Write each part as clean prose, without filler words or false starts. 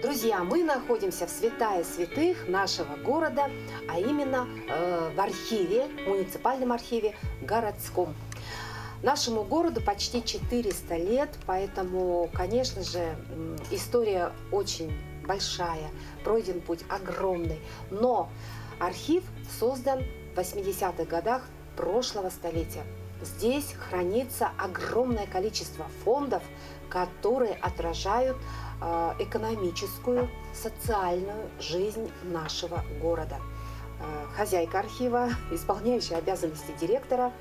Друзья, мы находимся в святая святых нашего города, а именно в архиве, муниципальном архиве городском. Нашему городу почти 400 лет, поэтому, конечно же, история очень большая, пройден путь огромный. Но архив создан в 80-х годах прошлого столетия. Здесь хранится огромное количество фондов, которые отражают экономическую, социальную жизнь нашего города. Хозяйка архива, исполняющая обязанности директора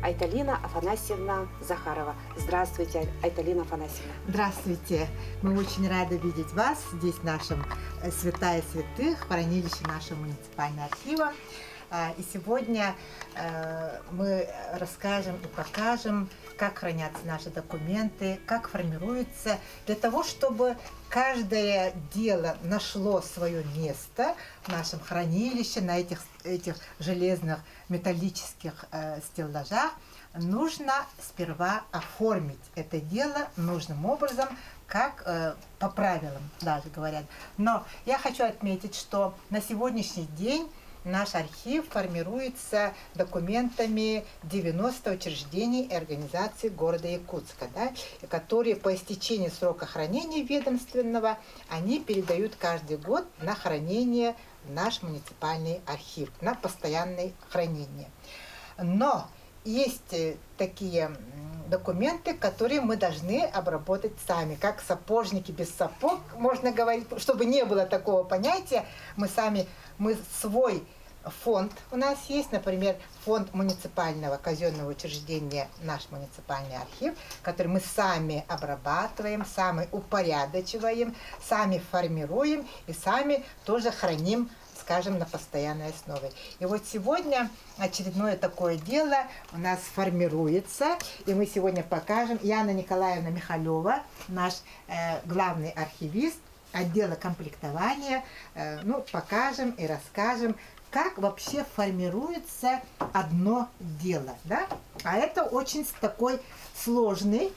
Айталина Афанасьевна Захарова. Здравствуйте, Айталина Афанасьевна. Здравствуйте. Мы очень рады видеть вас здесь в нашем святая святых, хранилище нашего муниципального архива. И сегодня мы расскажем и покажем, как хранятся наши документы, как формируются, для того, чтобы каждое дело нашло свое место в нашем хранилище, на этих железных металлических стеллажах. Нужно сперва оформить это дело нужным образом, как по правилам даже говорят. Но я хочу отметить, что на сегодняшний день наш архив формируется документами 90 учреждений и организаций города Якутска, да, которые по истечении срока хранения ведомственного, они передают каждый год на хранение в наш муниципальный архив, на постоянное хранение. Но есть такие документы, которые мы должны обработать сами, как сапожники без сапог, можно говорить, чтобы не было такого понятия, мы свой фонд у нас есть, например, фонд муниципального казенного учреждения, наш муниципальный архив, который мы сами обрабатываем, сами упорядочиваем, сами формируем и сами тоже храним, скажем, на постоянной основе. И вот сегодня очередное такое дело у нас формируется, и мы сегодня покажем. Яна Николаевна Михалева, наш главный архивист отдела комплектования, покажем и расскажем, как вообще формируется одно дело, да? А это очень такой сложный,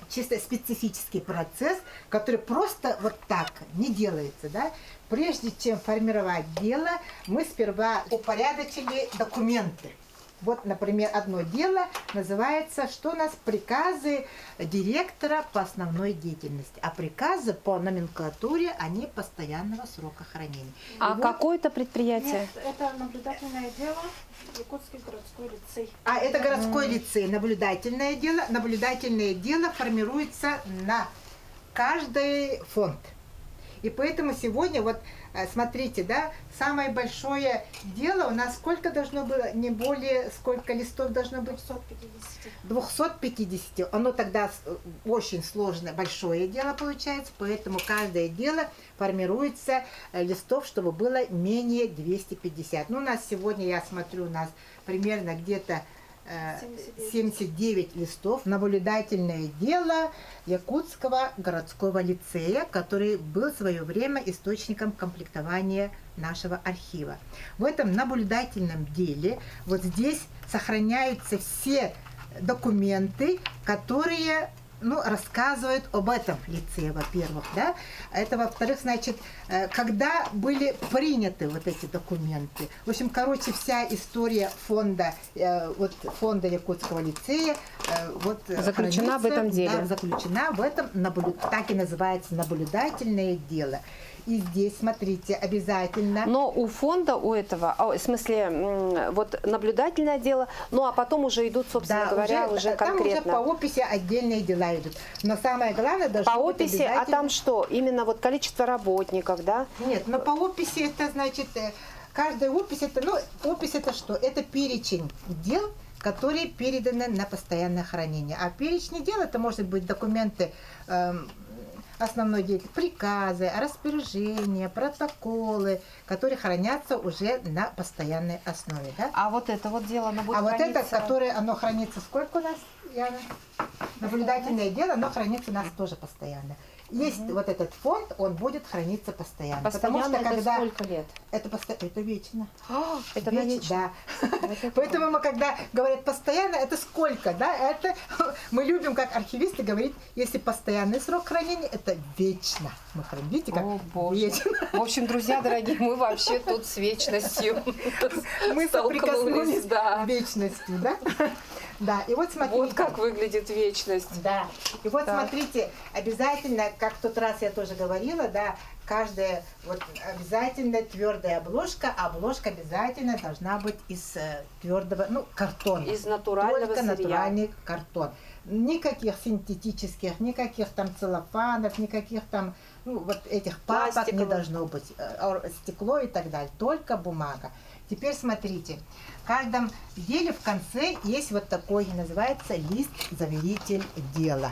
чисто специфический процесс, который просто вот так не делается, да? Прежде чем формировать дело, мы сперва упорядочили документы. Вот, например, одно дело называется, что у нас приказы директора по основной деятельности, а приказы по номенклатуре, они постоянного срока хранения. А какое-то предприятие? Нет, это наблюдательное дело, Якутский городской лицей. А это городской лицей, наблюдательное дело. Наблюдательное дело формируется на каждый фонд. И поэтому сегодня, вот смотрите, да, самое большое дело у нас сколько должно было, не более, сколько листов должно быть? 250. 250. Оно тогда очень сложное, большое дело получается, поэтому каждое дело формируется листов, чтобы было менее 250. Ну, у нас сегодня, я смотрю, у нас примерно где-то 79 листов. Наблюдательное дело Якутского городского лицея, который был в свое время источником комплектования нашего архива. В этом наблюдательном деле вот здесь сохраняются все документы, которые рассказывают об этом лицее, во-первых, да. Это, во-вторых, значит, когда были приняты вот эти документы. В общем, короче, вся история фонда Якутского лицея заключена в этом деле. Да, заключена в этом, так и называется, наблюдательное дело. И здесь, смотрите, обязательно. Но у фонда, у этого, в смысле, вот наблюдательное дело, ну а потом уже идут, собственно говоря, уже конкретно. Там уже по описи отдельные дела идут. Но самое главное, должно по быть описи, обязательно... а там что? Именно вот количество работников, да? Нет, но по описи это значит, каждая опись это что? Это перечень дел, которые переданы на постоянное хранение. А перечень дел это может быть документы основной деятельности, приказы, распоряжения, протоколы, которые хранятся уже на постоянной основе. Да? А вот это вот дело, оно будет храниться... храниться... вот это, которое оно хранится, сколько у нас, Яна? Наблюдательное дело, оно хранится у нас тоже постоянно. Есть вот этот фонд, он будет храниться постоянно. Постоянно это когда сколько лет? это вечно. Это Да. Вот это Поэтому мы, когда говорят постоянно, это сколько, да? Это мы любим, как архивисты, говорить, если постоянный срок хранения, это вечно. Мы храним, видите, как О, Боже. вечно. В общем, друзья дорогие, мы вообще тут с вечностью Мы соприкоснулись да. с вечностью, да? Да, и вот смотрите. Вот как выглядит вечность. Да. И вот Так. смотрите, обязательно, как в тот раз я тоже говорила, да, каждая вот обязательно твердая обложка, а обложка обязательно должна быть из твердого, ну, картона. Из натурального Только сырья. натуральный картон. Никаких синтетических, никаких там целлофанов, никаких там, ну, вот этих папок не Пластиковых. должно быть, стекло и так далее, только бумага. Теперь смотрите, в каждом деле в конце есть вот такой, называется лист-заверитель дела.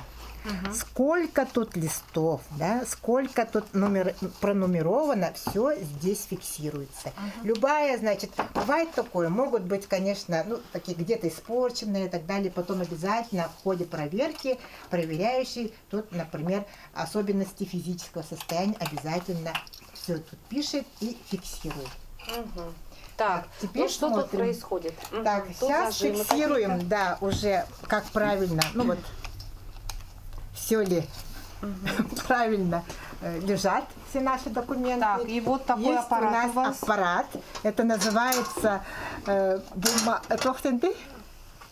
Сколько тут листов, да, сколько тут пронумеровано, все здесь фиксируется. Любая, значит, бывает такое, могут быть, конечно, ну, такие где-то испорченные и так далее, потом обязательно в ходе проверки проверяющий тут, например, особенности физического состояния обязательно все тут пишет и фиксирует. Так, Теперь ну что тут смотрим. происходит? Так, Тут сейчас зажимы фиксируем, какие-то. да, уже как правильно, ну вот, все ли правильно лежат все наши документы. Так, и вот такой Есть аппарат у нас у вас. аппарат, это называется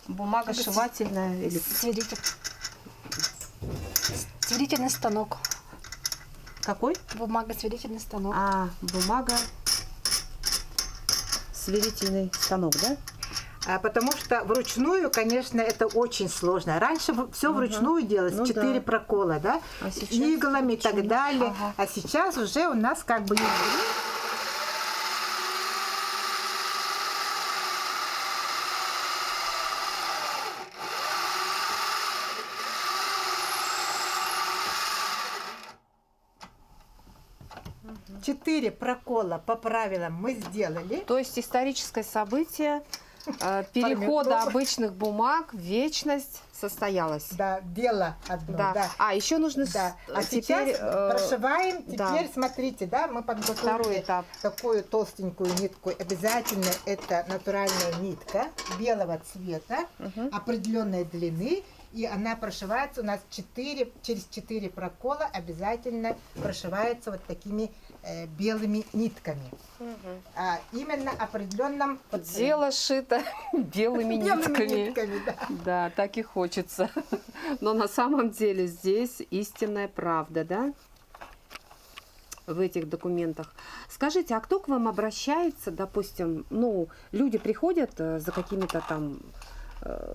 Бумага сшивательная или Сверительный станок. какой? Бумага-сверительный станок. Бумага сверительный станок, да? потому что вручную, конечно, это очень сложно. Раньше все вручную делалось, Ну 4 да. прокола, да, А сейчас иглами и так далее. Ага. А сейчас уже у нас как бы есть. Четыре прокола по правилам мы сделали. То есть историческое событие перехода Формировка. обычных бумаг в вечность состоялось. Да, дело одно. Да. Да. А еще нужно Да. А теперь сейчас прошиваем. да. Теперь смотрите, да, мы второй подготовили этап. такую толстенькую нитку. Обязательно это натуральная нитка белого цвета, определенной длины. И она прошивается у нас через 4 прокола обязательно прошивается вот такими белыми нитками. Именно определенном Дело шито белыми нитками. нитками, да. Да, так и хочется. Но на самом деле здесь истинная правда, да? В этих документах. Скажите, а кто к вам обращается, допустим, ну, люди приходят за какими-то там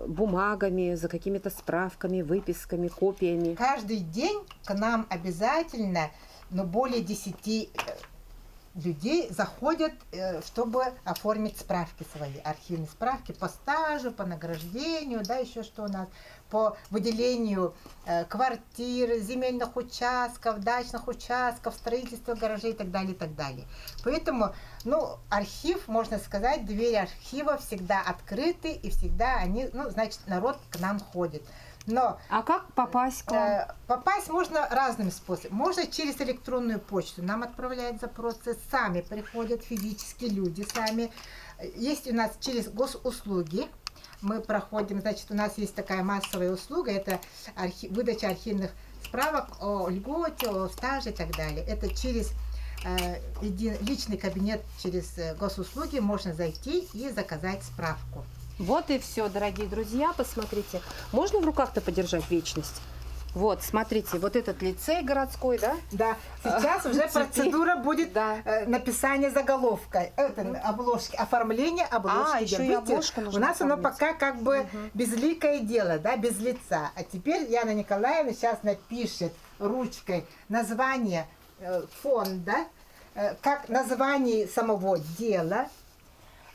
бумагами, за какими-то справками, выписками, копиями? Каждый день к нам обязательно, но более 10 людей заходят, чтобы оформить справки свои, архивные справки по стажу, по награждению, да, еще что у нас, по выделению квартир, земельных участков, дачных участков, строительства гаражей и так далее, и так далее. Поэтому, ну, архив, можно сказать, двери архива всегда открыты, и всегда они, ну, значит, народ к нам ходит. Но А как попасть к вам? попасть можно разным способом. Можно через электронную почту. Нам отправляют запросы, сами приходят физические люди, сами. Есть у нас через госуслуги. Мы проходим, значит, у нас есть такая массовая услуга, это выдача архивных справок о льготе, о стаже и так далее. Это через личный кабинет, через госуслуги можно зайти и заказать справку. Вот и все, дорогие друзья, посмотрите. Можно в руках-то подержать вечность? Вот, смотрите, вот этот лицей городской, да? Да, сейчас уже процедура будет Да. написание заголовка, обложки, оформление обложки. еще и Видите, обложку нужно у нас оно оформить. пока как бы безликое дело, да, без лица. А теперь Яна Николаевна сейчас напишет ручкой название фонда, как название самого дела,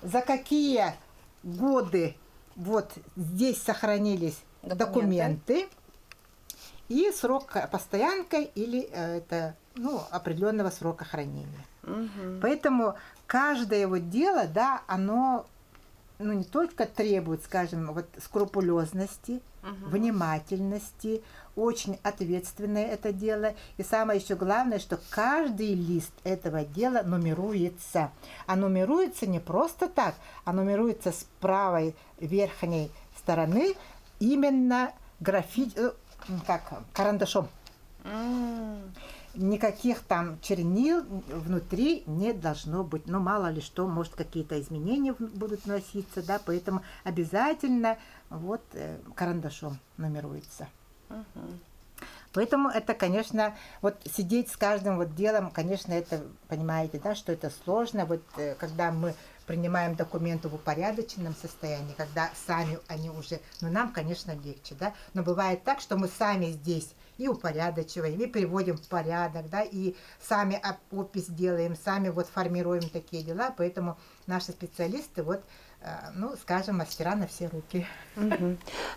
за какие годы вот здесь сохранились документы и срок постоянка или это, ну, определенного срока хранения. Поэтому каждое вот дело, да, оно ну, не только требует, скажем, вот скрупулезности, внимательности, очень ответственное это дело. И самое еще главное, что каждый лист этого дела нумеруется. А нумеруется не просто так, а нумеруется с правой верхней стороны именно карандашом. Никаких там чернил внутри не должно быть. Но мало ли что, может, какие-то изменения будут вноситься, да, поэтому обязательно вот карандашом нумеруется. Поэтому это, конечно, вот сидеть с каждым вот делом, конечно, это, понимаете, да, что это сложно. Вот когда мы принимаем документы в упорядоченном состоянии, когда сами они уже, ну, нам, конечно, легче, да, но бывает так, что мы сами здесь и упорядочиваем, и приводим в порядок, да, и сами опись делаем, сами вот формируем такие дела, поэтому наши специалисты вот, ну, скажем, мастера на все руки.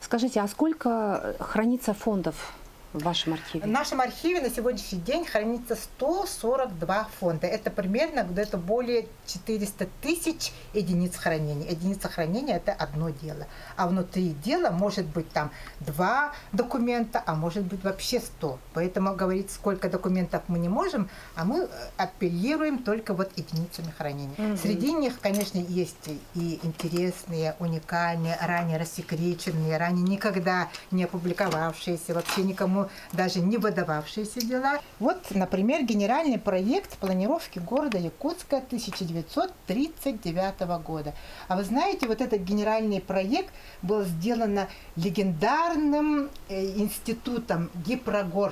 Скажите, а сколько хранится фондов в вашем архиве? В нашем архиве на сегодняшний день хранится 142 фонда. Это примерно где-то более 400 тысяч единиц хранения. Единица хранения – это одно дело. А внутри дела может быть там 2 документа, а может быть вообще 100. Поэтому говорить, сколько документов мы не можем, а мы апеллируем только вот единицами хранения. Среди них, конечно, есть и интересные, уникальные, ранее рассекреченные, ранее никогда не опубликовавшиеся, вообще никому даже не выдававшиеся дела. Вот, например, генеральный проект планировки города Якутска 1939 года. А вы знаете, вот этот генеральный проект был сделан легендарным институтом Гипрогор.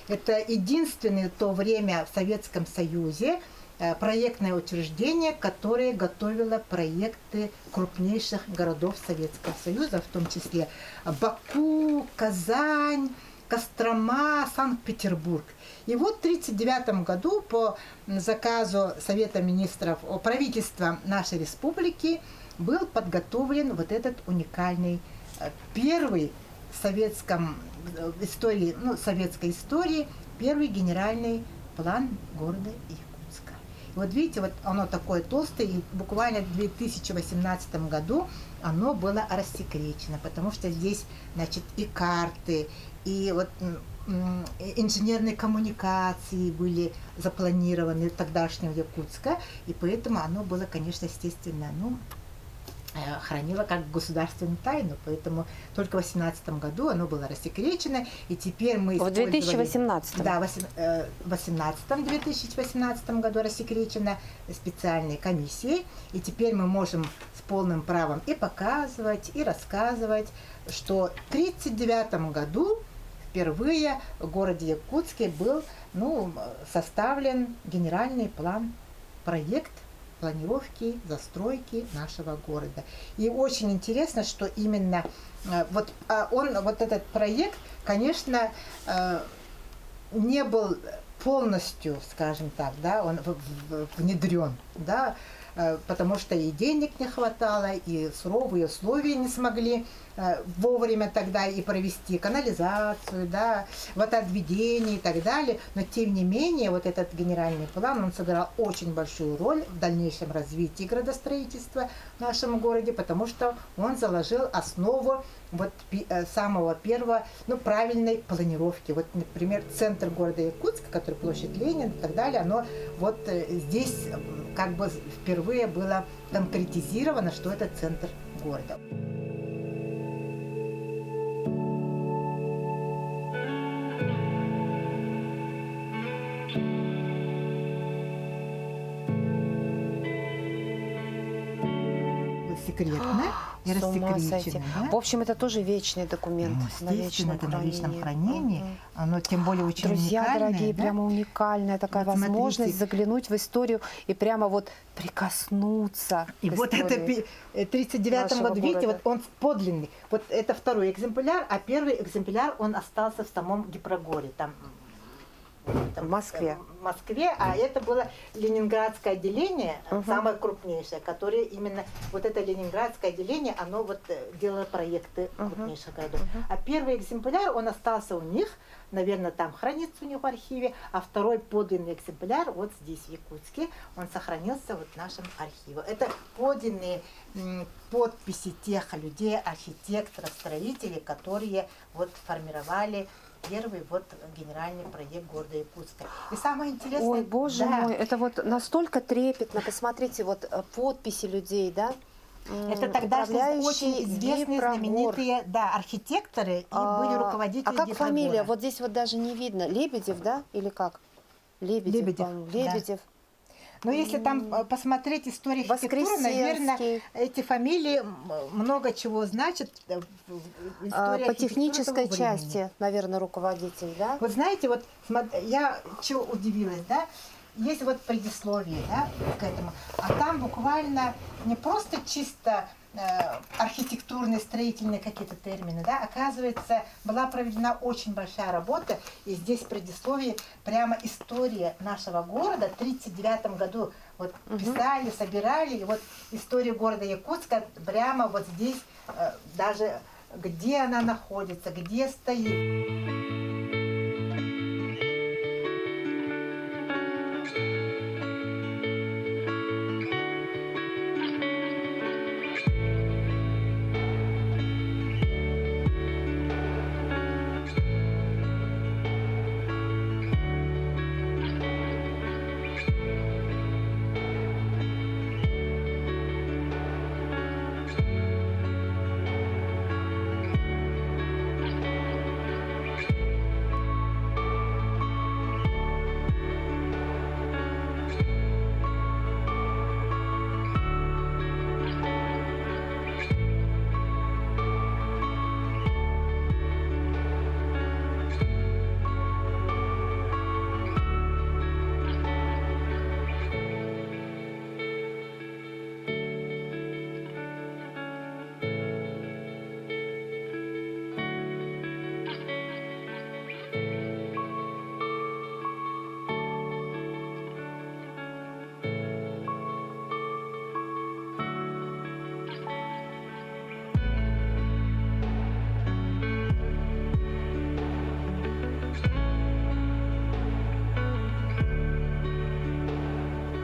Это единственное в то время в Советском Союзе проектное учреждение, которое готовило проекты крупнейших городов Советского Союза, в том числе Баку, Казань, Кострома, Санкт-Петербург. И вот в 1939 году по заказу Совета министров правительства нашей республики был подготовлен вот этот уникальный первый в советской истории первый генеральный план города Якутска. И вот видите, вот оно такое толстое, и буквально в 2018 году оно было рассекречено, потому что здесь, значит, и карты, и вот инженерные коммуникации были запланированы тогдашнего Якутска, и поэтому оно было, конечно, естественно, хранило как государственную тайну, поэтому только в 2018 году оно было рассекречено, и теперь мы В 2018? Да, в 2018 году рассекречено специальной комиссией, и теперь мы можем с полным правом и показывать, и рассказывать, что в 1939 году впервые в городе Якутске был составлен генеральный план, проект планировки, застройки нашего города. И очень интересно, что именно вот этот проект, конечно, не был полностью, скажем так, да, он внедрен, да, потому что и денег не хватало, и суровые условия не смогли вовремя тогда и провести канализацию, да, водоотведение и так далее. Но тем не менее, вот этот генеральный план, он сыграл очень большую роль в дальнейшем развитии градостроительства в нашем городе, потому что он заложил основу вот самого первого, правильной планировки. Вот, например, центр города Якутска, который площадь Ленина и так далее, оно вот здесь как бы впервые было конкретизировано, что это центр города. Секретно и рассекречено. Да? В общем, это тоже вечный документ. На вечном хранении. Оно тем более очень Друзья уникальное. Дорогие, да? прямо уникальная такая Вот возможность смотрите. заглянуть в историю и прямо вот прикоснуться. И к вот это истории в 1939 году, видите, города. вот он подлинный. Вот это второй экземпляр, а первый экземпляр, он остался в самом Гипрогоре. Там там, В Москве. В Москве, а это было Ленинградское отделение, Мгм. самое крупнейшее, которое именно вот это Ленинградское отделение, оно вот делало проекты крупнейших городов. А первый экземпляр, он остался у них, наверное, там хранится у них в архиве, а второй подлинный экземпляр вот здесь, в Якутске, он сохранился вот в нашем архиве. Это подлинные подписи тех людей, архитекторов, строителей, которые вот формировали первый вот генеральный проект города Якутска. И самое интересное... Ой, боже да, мой, это вот настолько трепетно. Посмотрите, вот подписи людей, да? это тогда что очень Управляющий известные, Гипрогор. знаменитые, да, архитекторы и были руководители А как Гипрогора. фамилия? Вот здесь вот даже не видно. Лебедев, да? Или как? Лебедев, Лебедев, по-моему. да. Лебедев. Но если там посмотреть историю архитектуры, наверное, Воскресенский. эти фамилии много чего значат в истории По архитектуры технической того времени. части, наверное, руководитель, да? Вот знаете, вот я чего удивилась, да? Есть вот предисловие, да, к этому, а там буквально не просто чисто архитектурные, строительные какие-то термины, да, оказывается, была проведена очень большая работа, и здесь в предисловии прямо история нашего города в 1939 году вот писали, собирали, и вот история города Якутска прямо вот здесь, даже где она находится, где стоит.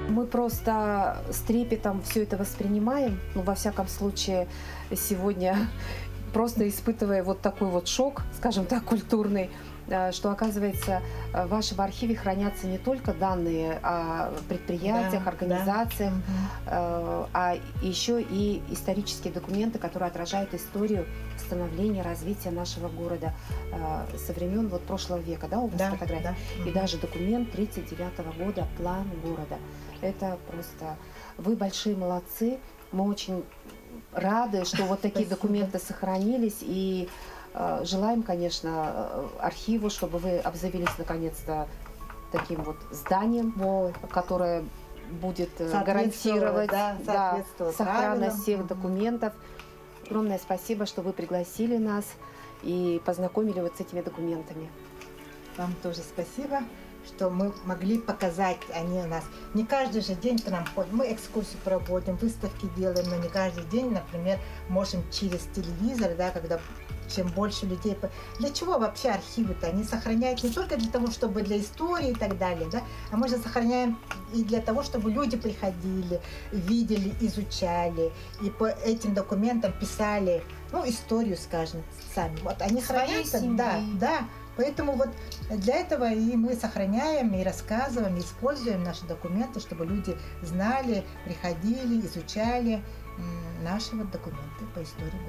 Мы просто с трепетом все это воспринимаем. Ну, во всяком случае, сегодня просто испытывая вот такой вот шок, скажем так, культурный, что, оказывается, в вашем архиве хранятся не только данные о предприятиях, Да, организациях, да. а еще и исторические документы, которые отражают историю становления, развития нашего города со времен вот прошлого века, да, у вас Да, фотографии. да. И даже документ 1939 года, план города. Это просто... Вы большие молодцы. Мы очень рады, что вот такие Спасибо. документы сохранились. И желаем, конечно, архиву, чтобы вы обзавелись наконец-то таким вот зданием, Вот. которое будет Соответствовать, гарантировать да, соответствовать сохранность правилам. всех Мгм. документов. Огромное спасибо, что вы пригласили нас и познакомили вот с этими документами. Вам тоже спасибо, что мы могли показать, они у нас не каждый же день к нам ходят. Мы экскурсии проводим, выставки делаем, но не каждый день, например, можем через телевизор, да, когда чем больше людей... Для чего вообще архивы-то? Они сохраняют не только для того, чтобы для истории и так далее, да, а мы же сохраняем и для того, чтобы люди приходили, видели, изучали, и по этим документам писали, ну, историю, скажем, сами. Вот они Своей хранятся, семьи. да, да. Поэтому вот для этого и мы сохраняем, и рассказываем, и используем наши документы, чтобы люди знали, приходили, изучали наши вот документы по истории города.